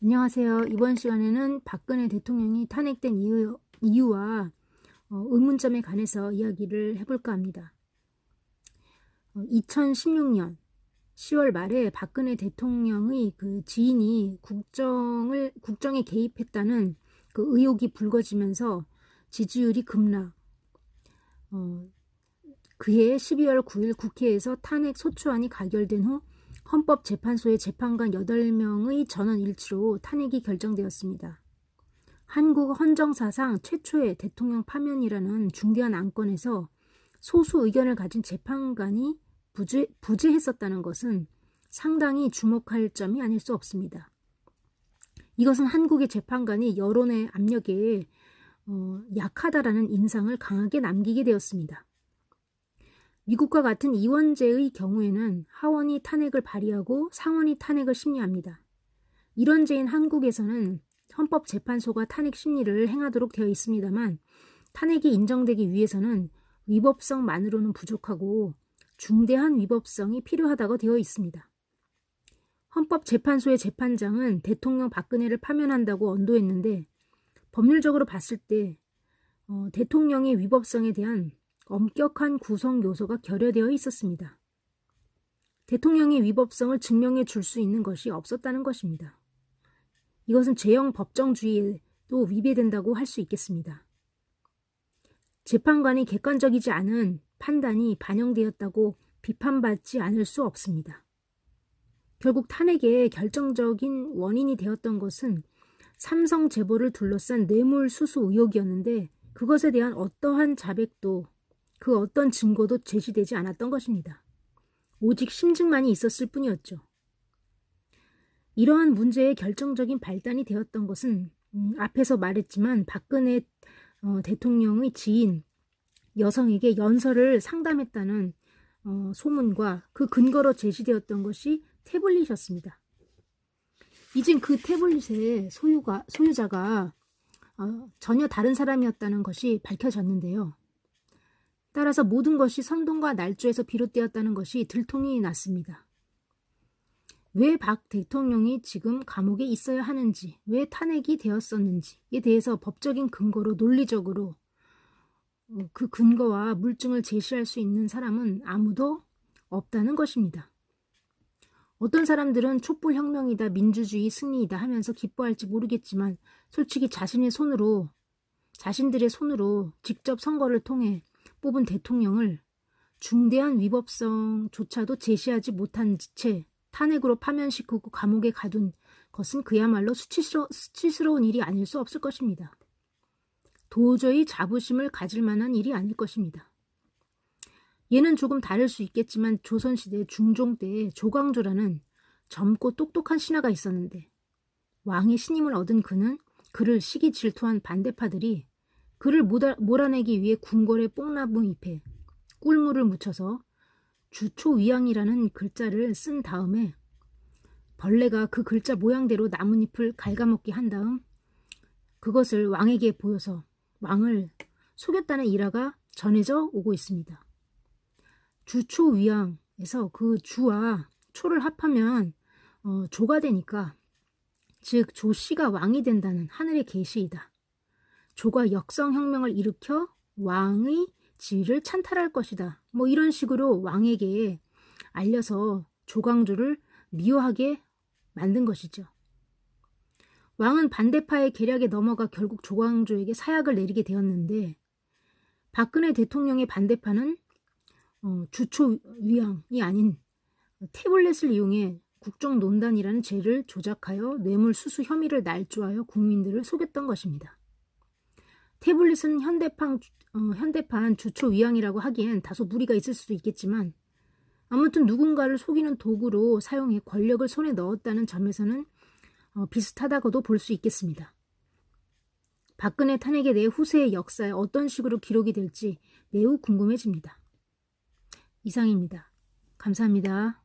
안녕하세요. 이번 시간에는 박근혜 대통령이 탄핵된 이유와 의문점에 관해서 이야기를 해볼까 합니다. 2016년 10월 말에 박근혜 대통령의 그 지인이 국정에 개입했다는 그 의혹이 불거지면서 지지율이 급락. 그해 12월 9일 국회에서 탄핵 소추안이 가결된 후 헌법재판소의 재판관 8명의 전원 일치로 탄핵이 결정되었습니다. 한국 헌정사상 최초의 대통령 파면이라는 중대한 안건에서 소수 의견을 가진 재판관이 부재했었다는 것은 상당히 주목할 점이 아닐 수 없습니다. 이것은 한국의 재판관이 여론의 압력에 약하다라는 인상을 강하게 남기게 되었습니다. 미국과 같은 이원제의 경우에는 하원이 탄핵을 발의하고 상원이 탄핵을 심리합니다. 이런 제인 한국에서는 헌법재판소가 탄핵 심리를 행하도록 되어 있습니다만 탄핵이 인정되기 위해서는 위법성만으로는 부족하고 중대한 위법성이 필요하다고 되어 있습니다. 헌법재판소의 재판장은 대통령 박근혜를 파면한다고 언도했는데 법률적으로 봤을 때 대통령의 위법성에 대한 엄격한 구성 요소가 결여되어 있었습니다. 대통령의 위법성을 증명해 줄 수 있는 것이 없었다는 것입니다. 이것은 제형 법정주의에도 위배된다고 할 수 있겠습니다. 재판관이 객관적이지 않은 판단이 반영되었다고 비판받지 않을 수 없습니다. 결국 탄핵의 결정적인 원인이 되었던 것은 삼성 재벌을 둘러싼 뇌물수수 의혹이었는데 그것에 대한 어떠한 자백도 그 어떤 증거도 제시되지 않았던 것입니다. 오직 심증만이 있었을 뿐이었죠. 이러한 문제의 결정적인 발단이 되었던 것은 앞에서 말했지만 박근혜 대통령의 지인 여성에게 연설을 상담했다는 소문과 그 근거로 제시되었던 것이 태블릿이었습니다. 이젠 그 태블릿의 소유자가 전혀 다른 사람이었다는 것이 밝혀졌는데요. 따라서 모든 것이 선동과 날조에서 비롯되었다는 것이 들통이 났습니다. 왜 박 대통령이 지금 감옥에 있어야 하는지, 왜 탄핵이 되었었는지에 대해서 법적인 근거로 논리적으로 그 근거와 물증을 제시할 수 있는 사람은 아무도 없다는 것입니다. 어떤 사람들은 촛불혁명이다, 민주주의 승리이다 하면서 기뻐할지 모르겠지만 솔직히 자신들의 손으로 직접 선거를 통해 뽑은 대통령을 중대한 위법성조차도 제시하지 못한 채 탄핵으로 파면시키고 감옥에 가둔 것은 그야말로 수치스러운 일이 아닐 수 없을 것입니다. 도저히 자부심을 가질 만한 일이 아닐 것입니다. 얘는 조금 다를 수 있겠지만 조선시대 중종 때에 조광조라는 젊고 똑똑한 신하가 있었는데 왕의 신임을 얻은 그는 그를 시기 질투한 반대파들이 그를 몰아내기 위해 궁궐에 뽕나무 잎에 꿀물을 묻혀서 주초위양이라는 글자를 쓴 다음에 벌레가 그 글자 모양대로 나뭇잎을 갉아먹게 한 다음 그것을 왕에게 보여서 왕을 속였다는 일화가 전해져 오고 있습니다. 주초위양에서 그 주와 초를 합하면 조가 되니까 즉 조씨가 왕이 된다는 하늘의 계시이다. 조가 역성혁명을 일으켜 왕의 지위를 찬탈할 것이다. 이런 식으로 왕에게 알려서 조광조를 미워하게 만든 것이죠. 왕은 반대파의 계략에 넘어가 결국 조광조에게 사약을 내리게 되었는데 박근혜 대통령의 반대파는 주초위양이 아닌 태블릿을 이용해 국정농단이라는 죄를 조작하여 뇌물수수 혐의를 날조하여 국민들을 속였던 것입니다. 태블릿은 현대판 주초위양이라고 하기엔 다소 무리가 있을 수도 있겠지만 아무튼 누군가를 속이는 도구로 사용해 권력을 손에 넣었다는 점에서는 비슷하다고도 볼 수 있겠습니다. 박근혜 탄핵에 대해 후세의 역사에 어떤 식으로 기록이 될지 매우 궁금해집니다. 이상입니다. 감사합니다.